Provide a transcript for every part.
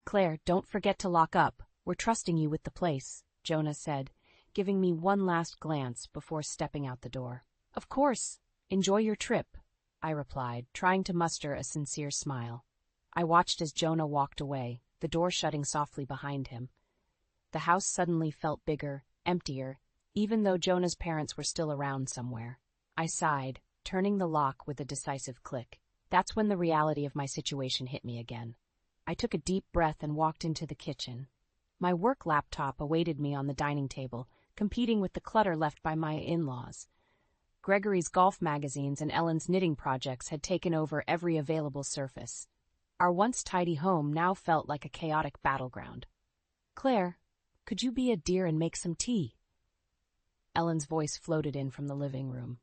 Claire, don't forget to lock up. We're trusting you with the place, Jonah said, giving me one last glance before stepping out the door. Of course. Enjoy your trip, I replied, trying to muster a sincere smile. I watched as Jonah walked away, the door shutting softly behind him. The house suddenly felt bigger, emptier, even though Jonah's parents were still around somewhere. I sighed, turning the lock with a decisive click. That's when the reality of my situation hit me again. I took a deep breath and walked into the kitchen. My work laptop awaited me on the dining table, competing with the clutter left by my in-laws. Gregory's golf magazines and Ellen's knitting projects had taken over every available surface. Our once tidy home now felt like a chaotic battleground. Claire, could you be a dear and make some tea? Ellen's voice floated in from the living room.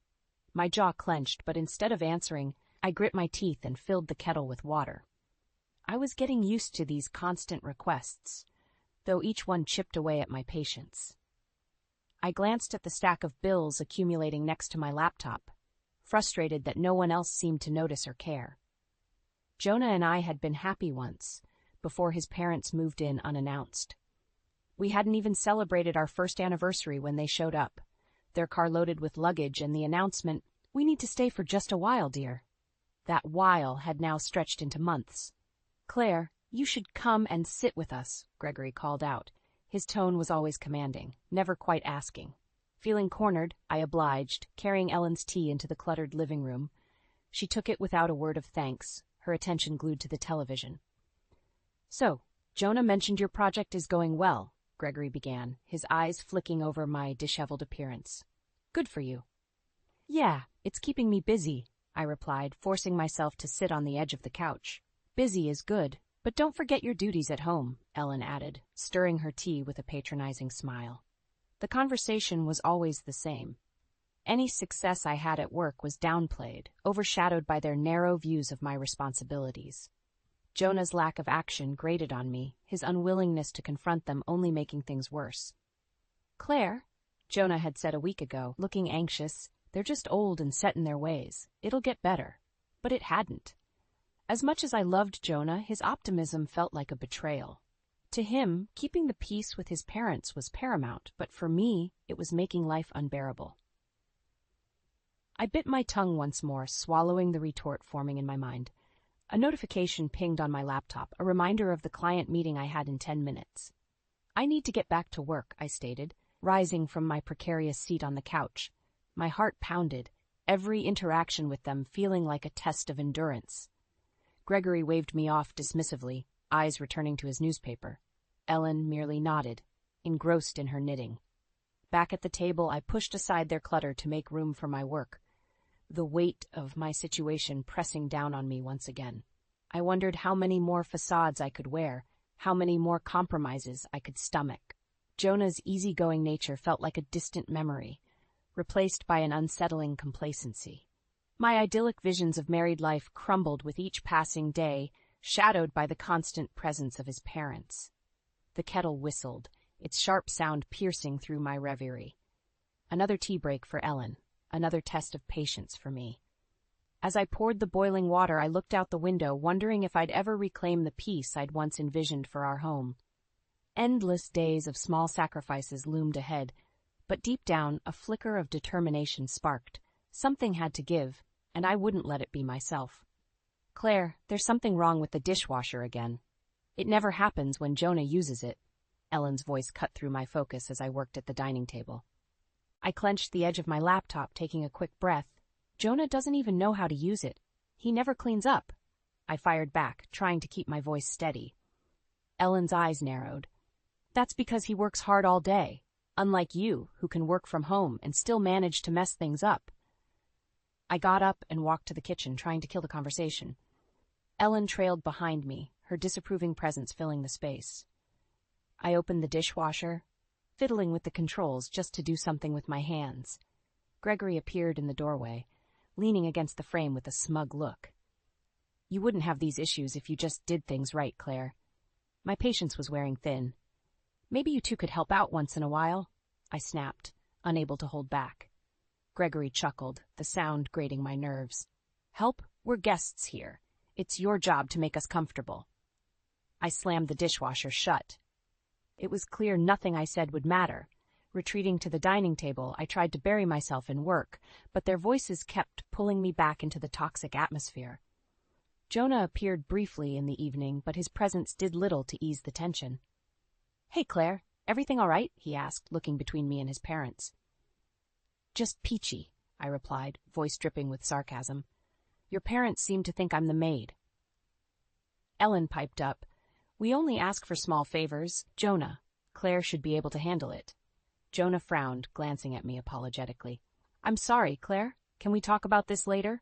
My jaw clenched, but instead of answering, I grit my teeth and filled the kettle with water. I was getting used to these constant requests, though each one chipped away at my patience. I glanced at the stack of bills accumulating next to my laptop, frustrated that no one else seemed to notice or care. Jonah and I had been happy once, before his parents moved in unannounced. We hadn't even celebrated our first anniversary when they showed up, their car loaded with luggage and the announcement, "We need to stay for just a while, dear." That while had now stretched into months. Claire, you should come and sit with us, Gregory called out. His tone was always commanding, never quite asking. Feeling cornered, I obliged, carrying Ellen's tea into the cluttered living room. She took it without a word of thanks, her attention glued to the television. So, Jonah mentioned your project is going well, Gregory began, his eyes flicking over my disheveled appearance. Good for you. Yeah, it's keeping me busy, I replied, forcing myself to sit on the edge of the couch. Busy is good, but don't forget your duties at home, Ellen added, stirring her tea with a patronizing smile. The conversation was always the same. Any success I had at work was downplayed, overshadowed by their narrow views of my responsibilities. Jonah's lack of action grated on me, his unwillingness to confront them only making things worse. Claire, Jonah had said a week ago, looking anxious, they're just old and set in their ways. It'll get better. But it hadn't. As much as I loved Jonah, his optimism felt like a betrayal. To him, keeping the peace with his parents was paramount, but for me, it was making life unbearable. I bit my tongue once more, swallowing the retort forming in my mind. A notification pinged on my laptop, a reminder of the client meeting I had in 10 minutes. I need to get back to work, I stated, rising from my precarious seat on the couch. My heart pounded, every interaction with them feeling like a test of endurance. Gregory waved me off dismissively, eyes returning to his newspaper. Ellen merely nodded, engrossed in her knitting. Back at the table, I pushed aside their clutter to make room for my work, the weight of my situation pressing down on me once again. I wondered how many more facades I could wear, how many more compromises I could stomach. Jonah's easygoing nature felt like a distant memory, replaced by an unsettling complacency. My idyllic visions of married life crumbled with each passing day, shadowed by the constant presence of his parents. The kettle whistled, its sharp sound piercing through my reverie. Another tea break for Ellen, another test of patience for me. As I poured the boiling water, I looked out the window, wondering if I'd ever reclaim the peace I'd once envisioned for our home. Endless days of small sacrifices loomed ahead, but deep down, a flicker of determination sparked. Something had to give, and I wouldn't let it be myself. Claire, there's something wrong with the dishwasher again. It never happens when Jonah uses it. Ellen's voice cut through my focus as I worked at the dining table. I clenched the edge of my laptop, taking a quick breath. Jonah doesn't even know how to use it. He never cleans up. I fired back, trying to keep my voice steady. Ellen's eyes narrowed. That's because he works hard all day, unlike you, who can work from home and still manage to mess things up. I got up and walked to the kitchen, trying to kill the conversation. Ellen trailed behind me, her disapproving presence filling the space. I opened the dishwasher, fiddling with the controls just to do something with my hands. Gregory appeared in the doorway, leaning against the frame with a smug look. You wouldn't have these issues if you just did things right, Claire. My patience was wearing thin. Maybe you two could help out once in a while, I snapped, unable to hold back. Gregory chuckled, the sound grating my nerves. Help? We're guests here. It's your job to make us comfortable. I slammed the dishwasher shut. It was clear nothing I said would matter. Retreating to the dining table, I tried to bury myself in work, but their voices kept pulling me back into the toxic atmosphere. Jonah appeared briefly in the evening, but his presence did little to ease the tension. "Hey, Claire, everything all right?" he asked, looking between me and his parents. "Just peachy," I replied, voice dripping with sarcasm. "Your parents seem to think I'm the maid." Ellen piped up. "We only ask for small favors. Jonah, Claire should be able to handle it." Jonah frowned, glancing at me apologetically. "I'm sorry, Claire. Can we talk about this later?"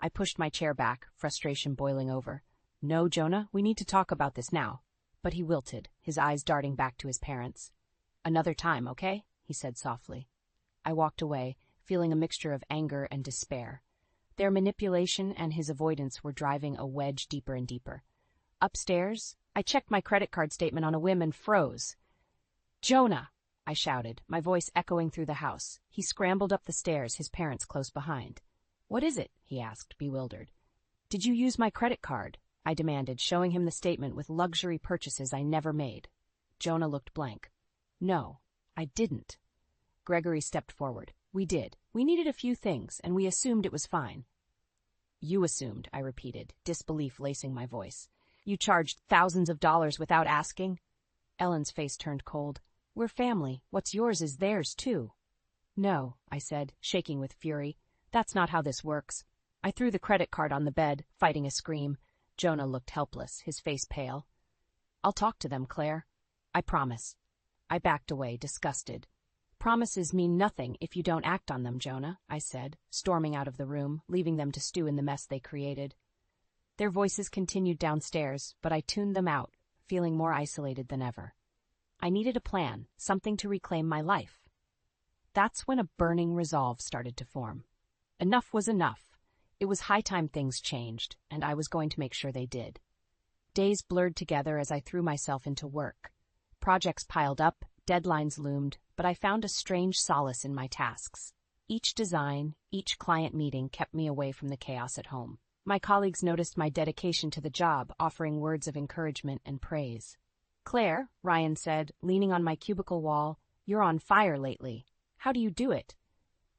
I pushed my chair back, frustration boiling over. "No, Jonah, we need to talk about this now." But he wilted, his eyes darting back to his parents. "Another time, okay?" he said softly. I walked away, feeling a mixture of anger and despair. Their manipulation and his avoidance were driving a wedge deeper and deeper. Upstairs, I checked my credit card statement on a whim and froze. "Jonah!" I shouted, my voice echoing through the house. He scrambled up the stairs, his parents close behind. "What is it?" he asked, bewildered. "Did you use my credit card?" I demanded, showing him the statement with luxury purchases I never made. Jonah looked blank. "No, I didn't." Gregory stepped forward. "We did. We needed a few things, and we assumed it was fine." "You assumed," I repeated, disbelief lacing my voice. "You charged thousands of dollars without asking?" Ellen's face turned cold. "We're family. What's yours is theirs, too." "No," I said, shaking with fury. "That's not how this works." I threw the credit card on the bed, fighting a scream. Jonah looked helpless, his face pale. "I'll talk to them, Claire. I promise." I backed away, disgusted. "Promises mean nothing if you don't act on them, Jonah," I said, storming out of the room, leaving them to stew in the mess they created. Their voices continued downstairs, but I tuned them out, feeling more isolated than ever. I needed a plan, something to reclaim my life. That's when a burning resolve started to form. Enough was enough. It was high time things changed, and I was going to make sure they did. Days blurred together as I threw myself into work. Projects piled up, deadlines loomed, but I found a strange solace in my tasks. Each design, each client meeting kept me away from the chaos at home. My colleagues noticed my dedication to the job, offering words of encouragement and praise. "Claire," Ryan said, leaning on my cubicle wall, "you're on fire lately. How do you do it?"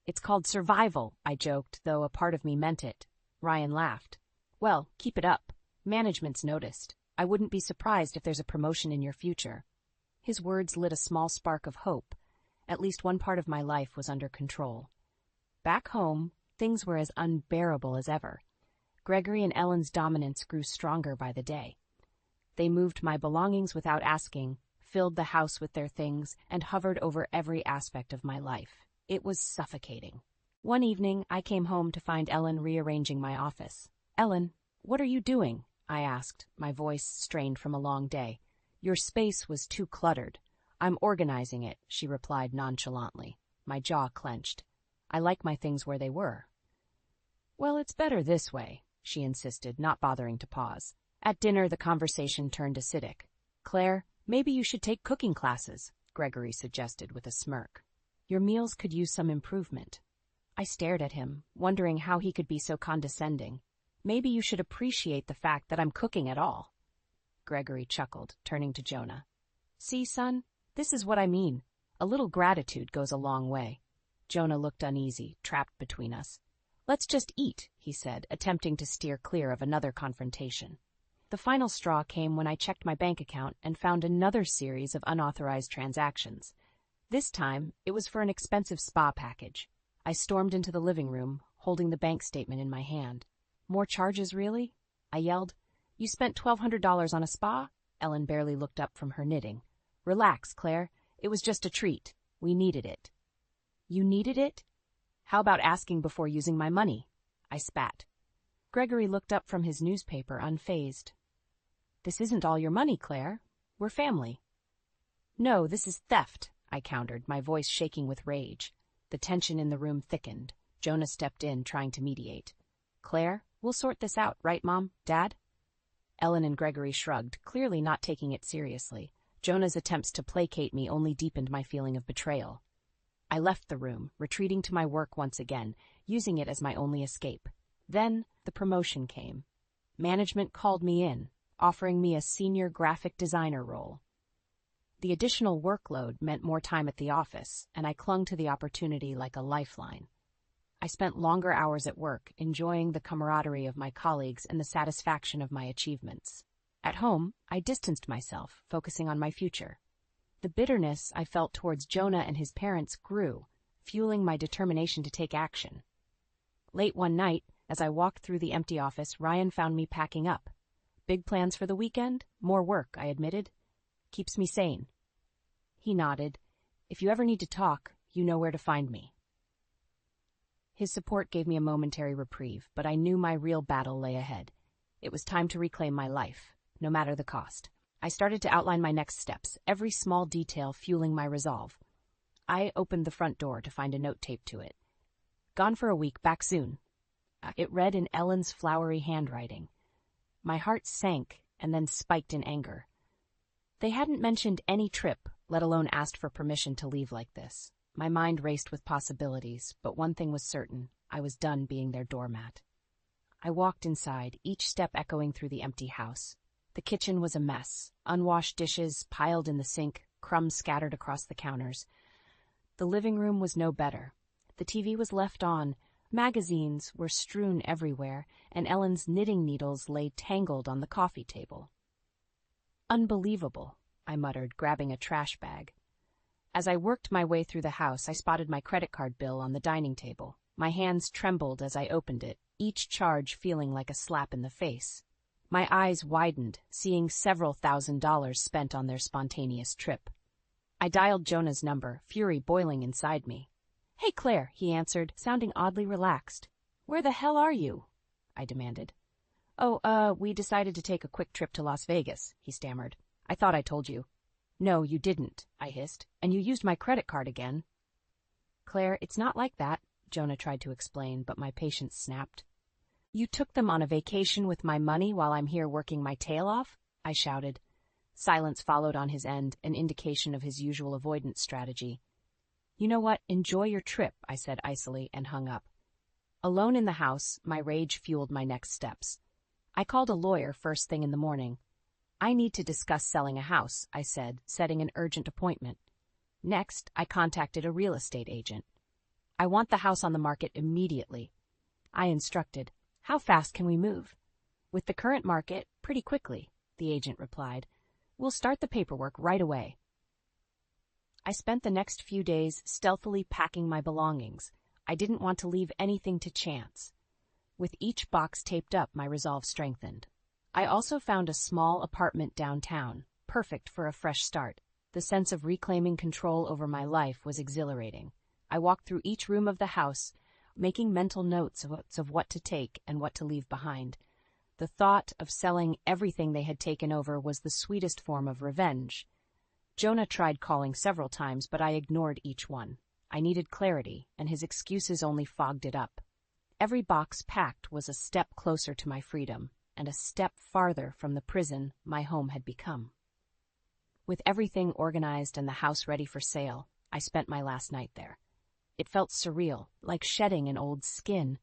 "It's called survival," I joked, though a part of me meant it. Ryan laughed. "Well, keep it up. Management's noticed. I wouldn't be surprised if there's a promotion in your future." His words lit a small spark of hope. At least one part of my life was under control. Back home, things were as unbearable as ever. Gregory and Ellen's dominance grew stronger by the day. They moved my belongings without asking, filled the house with their things, and hovered over every aspect of my life. It was suffocating. One evening, I came home to find Ellen rearranging my office. "Ellen, what are you doing?" I asked, my voice strained from a long day. "Your space was too cluttered." "I'm organizing it," she replied nonchalantly. My jaw clenched. "I like my things where they were." "Well, it's better this way," she insisted, not bothering to pause. At dinner, the conversation turned acidic. "Claire, maybe you should take cooking classes," Gregory suggested with a smirk. "Your meals could use some improvement." I stared at him, wondering how he could be so condescending. "Maybe you should appreciate the fact that I'm cooking at all." Gregory chuckled, turning to Jonah. "See, son, this is what I mean. A little gratitude goes a long way." Jonah looked uneasy, trapped between us. "Let's just eat," he said, attempting to steer clear of another confrontation. The final straw came when I checked my bank account and found another series of unauthorized transactions. This time, it was for an expensive spa package. I stormed into the living room, holding the bank statement in my hand. "More charges, really?" I yelled. "You spent $1,200 on a spa?" Ellen barely looked up from her knitting. "Relax, Claire. It was just a treat. We needed it." "You needed it? How about asking before using my money?" I spat. Gregory looked up from his newspaper, unfazed. "This isn't all your money, Claire. We're family." "No, this is theft," I countered, my voice shaking with rage. The tension in the room thickened. Jonah stepped in, trying to mediate. "Claire, we'll sort this out, right, Mom? Dad?" Ellen and Gregory shrugged, clearly not taking it seriously. Jonah's attempts to placate me only deepened my feeling of betrayal. I left the room, retreating to my work once again, using it as my only escape. Then the promotion came. Management called me in. offering me a senior graphic designer role. The additional workload meant more time at the office, and I clung to the opportunity like a lifeline. I spent longer hours at work, enjoying the camaraderie of my colleagues and the satisfaction of my achievements. At home, I distanced myself, focusing on my future. The bitterness I felt towards Jonah and his parents grew, fueling my determination to take action. Late one night, as I walked through the empty office, Ryan found me packing up. "Big plans for the weekend? More work," I admitted. "Keeps me sane." He nodded. "If you ever need to talk, you know where to find me." His support gave me a momentary reprieve, but I knew my real battle lay ahead. It was time to reclaim my life, no matter the cost. I started to outline my next steps, every small detail fueling my resolve. I opened the front door to find a note taped to it. "Gone for a week, back soon." It read in Ellen's flowery handwriting. My heart sank and then spiked in anger. They hadn't mentioned any trip, let alone asked for permission to leave like this. My mind raced with possibilities, but one thing was certain: I was done being their doormat. I walked inside, each step echoing through the empty house. The kitchen was a mess, unwashed dishes piled in the sink, crumbs scattered across the counters. The living room was no better. The TV was left on, magazines were strewn everywhere, and Ellen's knitting needles lay tangled on the coffee table. "Unbelievable," I muttered, grabbing a trash bag. As I worked my way through the house, I spotted my credit card bill on the dining table. My hands trembled as I opened it, each charge feeling like a slap in the face. My eyes widened, seeing several $1,000s spent on their spontaneous trip. I dialed Jonah's number, fury boiling inside me. "Hey, Claire," he answered, sounding oddly relaxed. "Where the hell are you?" I demanded. We decided to take a quick trip to Las Vegas," he stammered. "I thought I told you." "No, you didn't," I hissed, "and you used my credit card again." "Claire, it's not like that," Jonah tried to explain, but my patience snapped. "You took them on a vacation with my money while I'm here working my tail off?" I shouted. Silence followed on his end, an indication of his usual avoidance strategy. "You know what? Enjoy your trip," I said icily, and hung up. Alone in the house, my rage fueled my next steps. I called a lawyer first thing in the morning. "I need to discuss selling a house," I said, setting an urgent appointment. Next, I contacted a real estate agent. "I want the house on the market immediately." I instructed. "How fast can we move?" "With the current market, pretty quickly," the agent replied. "We'll start the paperwork right away." I spent the next few days stealthily packing my belongings. I didn't want to leave anything to chance. With each box taped up, my resolve strengthened. I also found a small apartment downtown, perfect for a fresh start. The sense of reclaiming control over my life was exhilarating. I walked through each room of the house, making mental notes of what to take and what to leave behind. The thought of selling everything they had taken over was the sweetest form of revenge. Jonah tried calling several times, but I ignored each one. I needed clarity, and his excuses only fogged it up. Every box packed was a step closer to my freedom, and a step farther from the prison my home had become. With everything organized and the house ready for sale, I spent my last night there. It felt surreal, like shedding an old skin.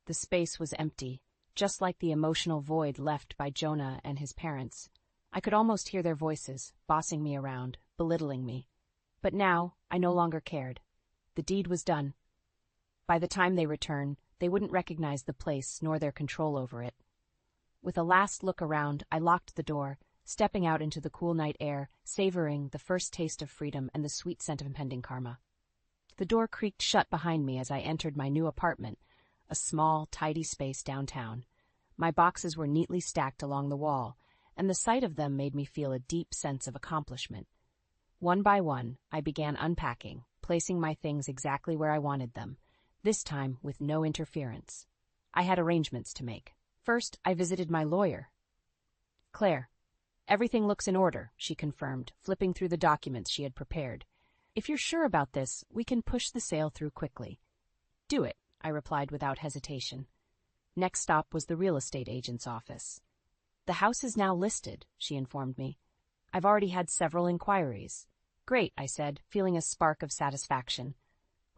The space was empty, just like the emotional void left by Jonah and his parents. I could almost hear their voices, bossing me around, belittling me. But now, I no longer cared. The deed was done. By the time they returned, they wouldn't recognize the place nor their control over it. With a last look around, I locked the door, stepping out into the cool night air, savoring the first taste of freedom and the sweet scent of impending karma. The door creaked shut behind me as I entered my new apartment, a small, tidy space downtown. My boxes were neatly stacked along the wall, and the sight of them made me feel a deep sense of accomplishment. One by one, I began unpacking, placing my things exactly where I wanted them, this time with no interference. I had arrangements to make. First, I visited my lawyer. "Claire, everything looks in order," she confirmed, flipping through the documents she had prepared. "If you're sure about this, we can push the sale through quickly." "Do it," I replied without hesitation. Next stop was the real estate agent's office. "The house is now listed," she informed me. "I've already had several inquiries." "Great," I said, feeling a spark of satisfaction.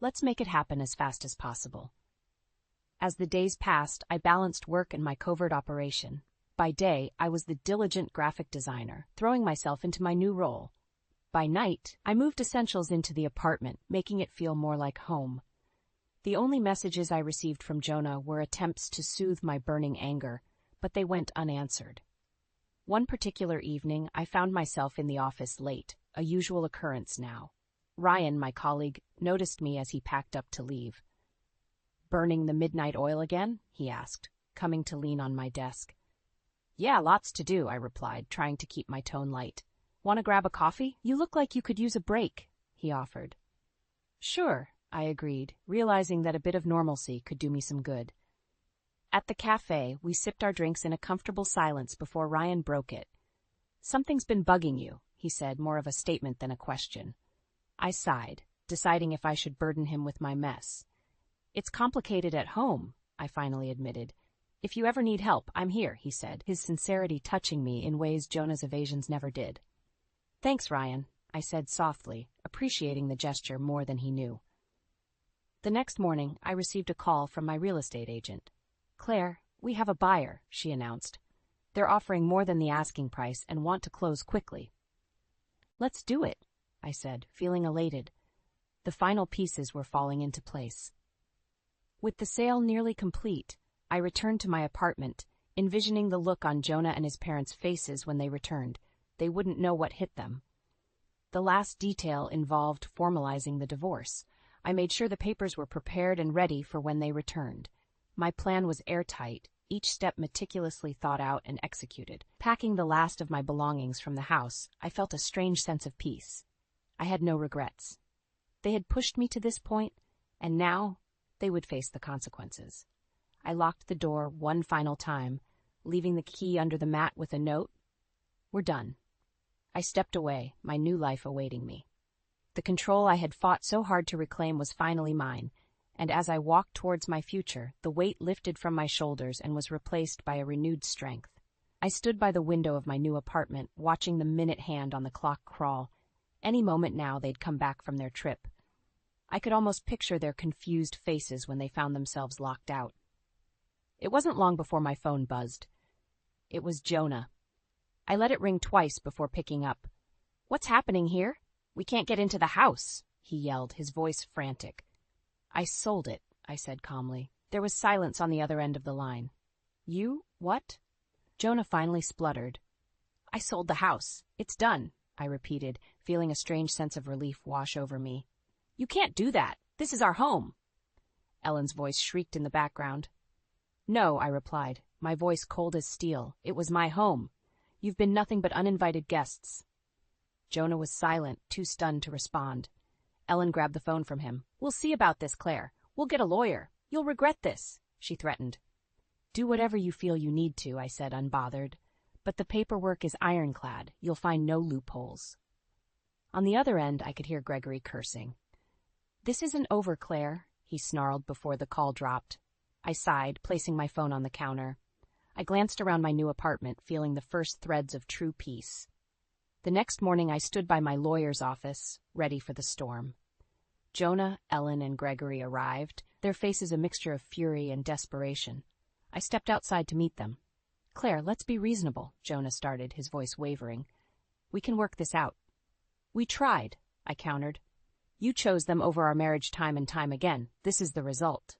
"Let's make it happen as fast as possible." As the days passed, I balanced work and my covert operation. By day, I was the diligent graphic designer, throwing myself into my new role. By night, I moved essentials into the apartment, making it feel more like home. The only messages I received from Jonah were attempts to soothe my burning anger, but they went unanswered. One particular evening, I found myself in the office late, a usual occurrence now. Ryan, my colleague, noticed me as he packed up to leave. "Burning the midnight oil again?" he asked, coming to lean on my desk. "Yeah, lots to do," I replied, trying to keep my tone light. "Want to grab a coffee? You look like you could use a break," he offered. "Sure," I agreed, realizing that a bit of normalcy could do me some good. At the cafe, we sipped our drinks in a comfortable silence before Ryan broke it. "Something's been bugging you," he said, more of a statement than a question. I sighed, deciding if I should burden him with my mess. "It's complicated at home," I finally admitted. "If you ever need help, I'm here," he said, his sincerity touching me in ways Jonah's evasions never did. "Thanks, Ryan," I said softly, appreciating the gesture more than he knew. The next morning, I received a call from my real estate agent. "Claire, we have a buyer," she announced. "They're offering more than the asking price and want to close quickly." "Let's do it," I said, feeling elated. The final pieces were falling into place. With the sale nearly complete, I returned to my apartment, envisioning the look on Jonah and his parents' faces when they returned. They wouldn't know what hit them. The last detail involved formalizing the divorce. I made sure the papers were prepared and ready for when they returned. My plan was airtight, each step meticulously thought out and executed. Packing the last of my belongings from the house, I felt a strange sense of peace. I had no regrets. They had pushed me to this point, and now they would face the consequences. I locked the door one final time, leaving the key under the mat with a note. "We're done." I stepped away, my new life awaiting me. The control I had fought so hard to reclaim was finally mine, and as I walked towards my future, the weight lifted from my shoulders and was replaced by a renewed strength. I stood by the window of my new apartment, watching the minute hand on the clock crawl. Any moment now they'd come back from their trip. I could almost picture their confused faces when they found themselves locked out. It wasn't long before my phone buzzed. It was Jonah. I let it ring twice before picking up. "What's happening here? We can't get into the house," he yelled, his voice frantic. "I sold it," I said calmly. There was silence on the other end of the line. "You? What?" Jonah finally spluttered. "I sold the house. It's done," I repeated, feeling a strange sense of relief wash over me. "You can't do that. This is our home." Ellen's voice shrieked in the background. "No," I replied, my voice cold as steel. "It was my home. You've been nothing but uninvited guests." Jonah was silent, too stunned to respond. Ellen grabbed the phone from him. "We'll see about this, Claire. We'll get a lawyer. You'll regret this," she threatened. "Do whatever you feel you need to," I said, unbothered. "But the paperwork is ironclad. You'll find no loopholes." On the other end, I could hear Gregory cursing. "This isn't over, Claire," he snarled before the call dropped. I sighed, placing my phone on the counter. I glanced around my new apartment, feeling the first threads of true peace. The next morning I stood by my lawyer's office, ready for the storm. Jonah, Ellen, and Gregory arrived, their faces a mixture of fury and desperation. I stepped outside to meet them. "Claire, let's be reasonable," Jonah started, his voice wavering. "We can work this out." "We tried," I countered. "You chose them over our marriage time and time again. This is the result."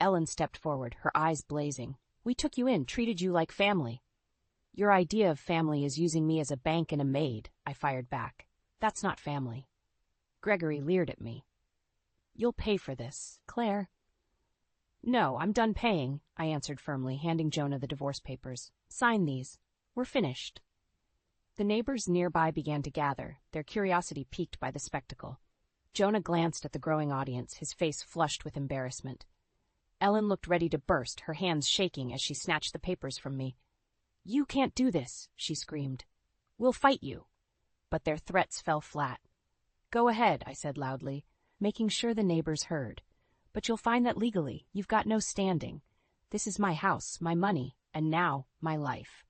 Ellen stepped forward, her eyes blazing. "We took you in, treated you like family." "Your idea of family is using me as a bank and a maid," I fired back. "That's not family." Gregory leered at me. "You'll pay for this, Claire." "No, I'm done paying," I answered firmly, handing Jonah the divorce papers. "Sign these. We're finished." The neighbors nearby began to gather, their curiosity piqued by the spectacle. Jonah glanced at the growing audience, his face flushed with embarrassment. Ellen looked ready to burst, her hands shaking as she snatched the papers from me. "You can't do this," she screamed. "We'll fight you." But their threats fell flat. "Go ahead," I said loudly, making sure the neighbors heard. "But you'll find that legally, you've got no standing. This is my house, my money, and now, my life."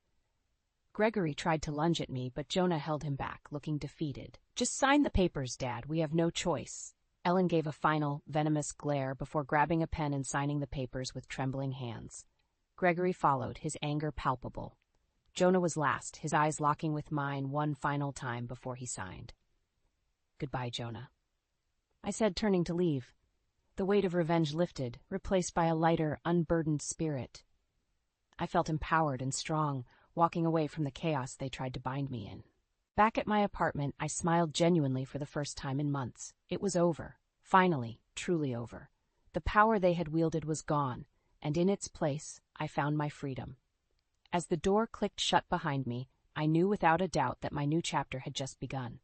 Gregory tried to lunge at me, but Jonah held him back, looking defeated. "Just sign the papers, Dad. We have no choice." Ellen gave a final, venomous glare before grabbing a pen and signing the papers with trembling hands. Gregory followed, his anger palpable. Jonah was last, his eyes locking with mine one final time before he signed. "Goodbye, Jonah," I said, turning to leave. The weight of revenge lifted, replaced by a lighter, unburdened spirit. I felt empowered and strong, walking away from the chaos they tried to bind me in. Back at my apartment, I smiled genuinely for the first time in months. It was over. Finally, truly over. The power they had wielded was gone, and in its place, I found my freedom. As the door clicked shut behind me, I knew without a doubt that my new chapter had just begun.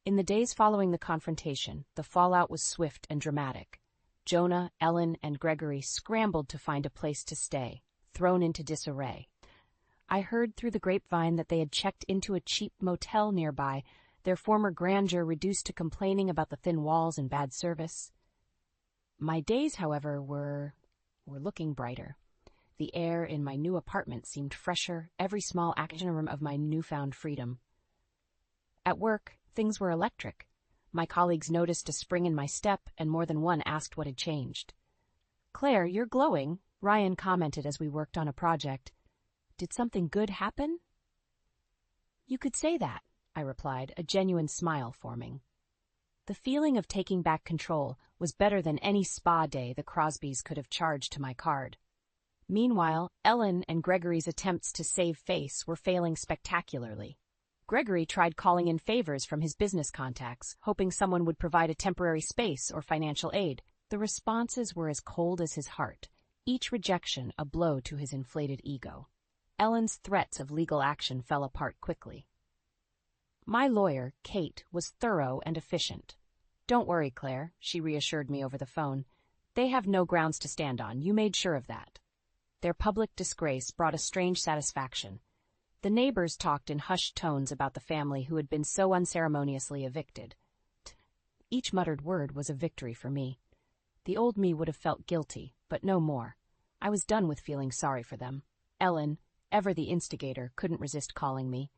In the days following the confrontation, the fallout was swift and dramatic. Jonah, Ellen, and Gregory scrambled to find a place to stay, thrown into disarray. I heard through the grapevine that they had checked into a cheap motel nearby, their former grandeur reduced to complaining about the thin walls and bad service. My days, however, were looking brighter. The air in my new apartment seemed fresher, every small action of my newfound freedom. At work, things were electric. My colleagues noticed a spring in my step, and more than one asked what had changed. "Claire, you're glowing," Ryan commented as we worked on a project. "Did something good happen?" "You could say that," I replied, a genuine smile forming. The feeling of taking back control was better than any spa day the Crosbys could have charged to my card. Meanwhile, Ellen and Gregory's attempts to save face were failing spectacularly. Gregory tried calling in favors from his business contacts, hoping someone would provide a temporary space or financial aid. The responses were as cold as his heart, each rejection a blow to his inflated ego. Ellen's threats of legal action fell apart quickly. My lawyer, Kate, was thorough and efficient. "Don't worry, Claire," she reassured me over the phone. "They have no grounds to stand on. You made sure of that." Their public disgrace brought a strange satisfaction. The neighbors talked in hushed tones about the family who had been so unceremoniously evicted. Each muttered word was a victory for me. The old me would have felt guilty, but no more. I was done with feeling sorry for them. Ellen, ever the instigator, couldn't resist calling me.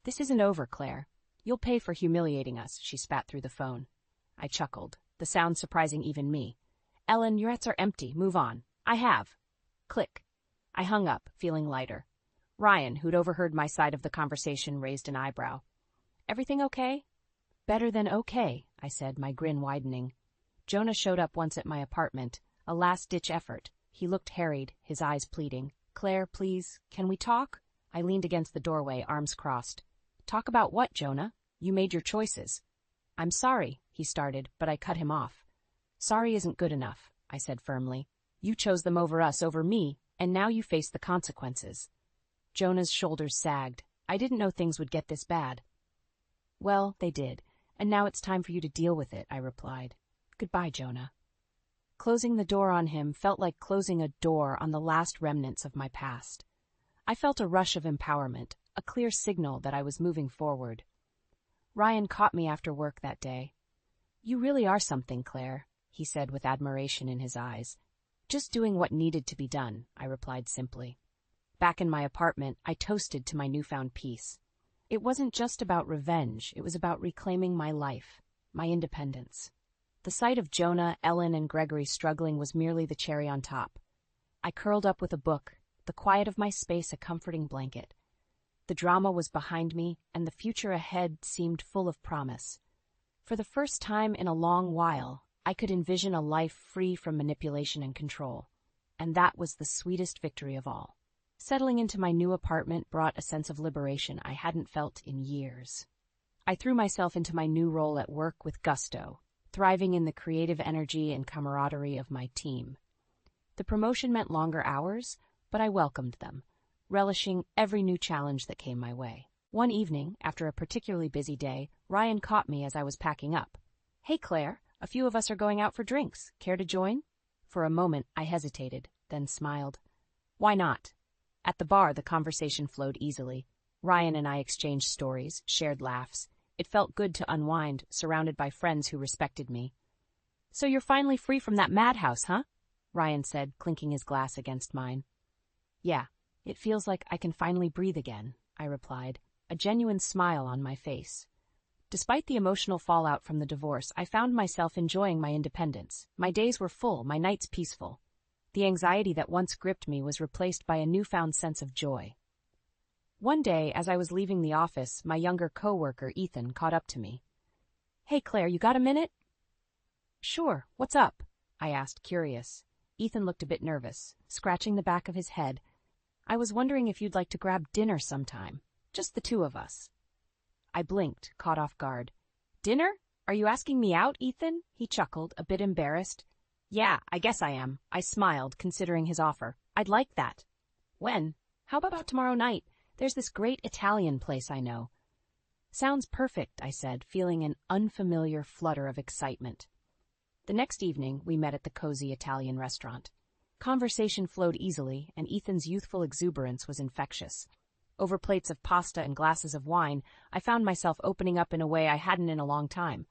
"This isn't over, Claire. You'll pay for humiliating us," she spat through the phone. I chuckled, the sound surprising even me. "Ellen, your eats are empty. Move on." "I have." Click. I hung up, feeling lighter. Ryan, who'd overheard my side of the conversation, raised an eyebrow. "Everything okay?" "Better than okay," I said, my grin widening. Jonah showed up once at my apartment, a last-ditch effort. He looked harried, his eyes pleading. "Claire, please, can we talk?" I leaned against the doorway, arms crossed. "Talk about what, Jonah? You made your choices." "I'm sorry," he started, but I cut him off. "Sorry isn't good enough," I said firmly. "You chose them over us, over me, and now you face the consequences." Jonah's shoulders sagged. I didn't know things would get this bad. "Well, they did, and now it's time for you to deal with it," I replied. "Goodbye, Jonah." Closing the door on him felt like closing a door on the last remnants of my past. I felt a rush of empowerment, a clear signal that I was moving forward. Ryan caught me after work that day. "You really are something, Claire," he said with admiration in his eyes. "Just doing what needed to be done," I replied simply. Back in my apartment, I toasted to my newfound peace. It wasn't just about revenge, it was about reclaiming my life, my independence. The sight of Jonah, Ellen, and Gregory struggling was merely the cherry on top. I curled up with a book, the quiet of my space a comforting blanket. The drama was behind me, and the future ahead seemed full of promise. For the first time in a long while, I could envision a life free from manipulation and control, and that was the sweetest victory of all. Settling into my new apartment brought a sense of liberation I hadn't felt in years. I threw myself into my new role at work with gusto, thriving in the creative energy and camaraderie of my team. The promotion meant longer hours, but I welcomed them, relishing every new challenge that came my way. One evening, after a particularly busy day, Ryan caught me as I was packing up. "Hey, Claire, a few of us are going out for drinks. Care to join?" For a moment, I hesitated, then smiled. "Why not?" At the bar, the conversation flowed easily. Ryan and I exchanged stories, shared laughs. It felt good to unwind, surrounded by friends who respected me. "So you're finally free from that madhouse, huh?" Ryan said, clinking his glass against mine. "Yeah, it feels like I can finally breathe again," I replied, a genuine smile on my face. Despite the emotional fallout from the divorce, I found myself enjoying my independence. My days were full, my nights peaceful. The anxiety that once gripped me was replaced by a newfound sense of joy. One day, as I was leaving the office, my younger coworker, Ethan, caught up to me. "Hey, Claire, you got a minute?" "Sure, what's up?" I asked, curious. Ethan looked a bit nervous, scratching the back of his head. "I was wondering if you'd like to grab dinner sometime. Just the two of us." I blinked, caught off guard. "Dinner? Are you asking me out, Ethan?" He chuckled, a bit embarrassed. "Yeah, I guess I am." I smiled, considering his offer. "I'd like that." "When? How about tomorrow night? There's this great Italian place I know." "Sounds perfect," I said, feeling an unfamiliar flutter of excitement. The next evening, we met at the cozy Italian restaurant. Conversation flowed easily, and Ethan's youthful exuberance was infectious. Over plates of pasta and glasses of wine, I found myself opening up in a way I hadn't in a long time.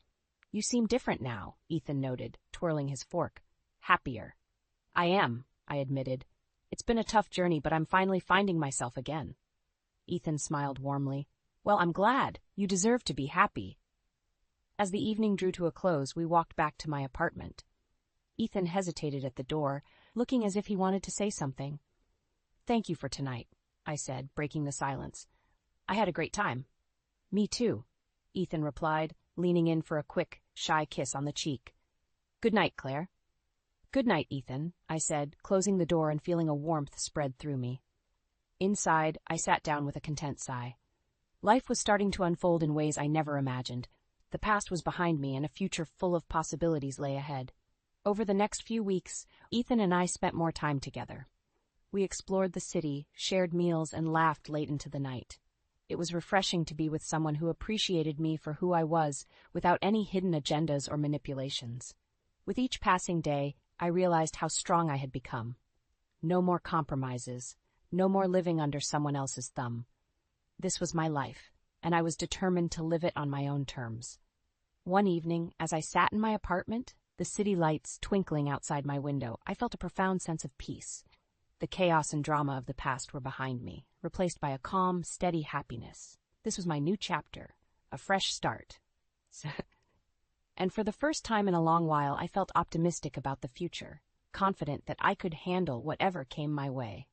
"You seem different now," Ethan noted, twirling his fork. "Happier." "I am," I admitted. "It's been a tough journey, but I'm finally finding myself again." Ethan smiled warmly. "Well, I'm glad. You deserve to be happy." As the evening drew to a close, we walked back to my apartment. Ethan hesitated at the door, looking as if he wanted to say something. "Thank you for tonight," I said, breaking the silence. "I had a great time." "Me too," Ethan replied, leaning in for a quick, shy kiss on the cheek. "Good night, Claire." "Good night, Ethan," I said, closing the door and feeling a warmth spread through me. Inside, I sat down with a content sigh. Life was starting to unfold in ways I never imagined. The past was behind me, and a future full of possibilities lay ahead. Over the next few weeks, Ethan and I spent more time together. We explored the city, shared meals, and laughed late into the night. It was refreshing to be with someone who appreciated me for who I was, without any hidden agendas or manipulations. With each passing day, I realized how strong I had become. No more compromises, no more living under someone else's thumb. This was my life, and I was determined to live it on my own terms. One evening, as I sat in my apartment, the city lights twinkling outside my window, I felt a profound sense of peace. The chaos and drama of the past were behind me, replaced by a calm, steady happiness. This was my new chapter, a fresh start. And for the first time in a long while, I felt optimistic about the future, confident that I could handle whatever came my way.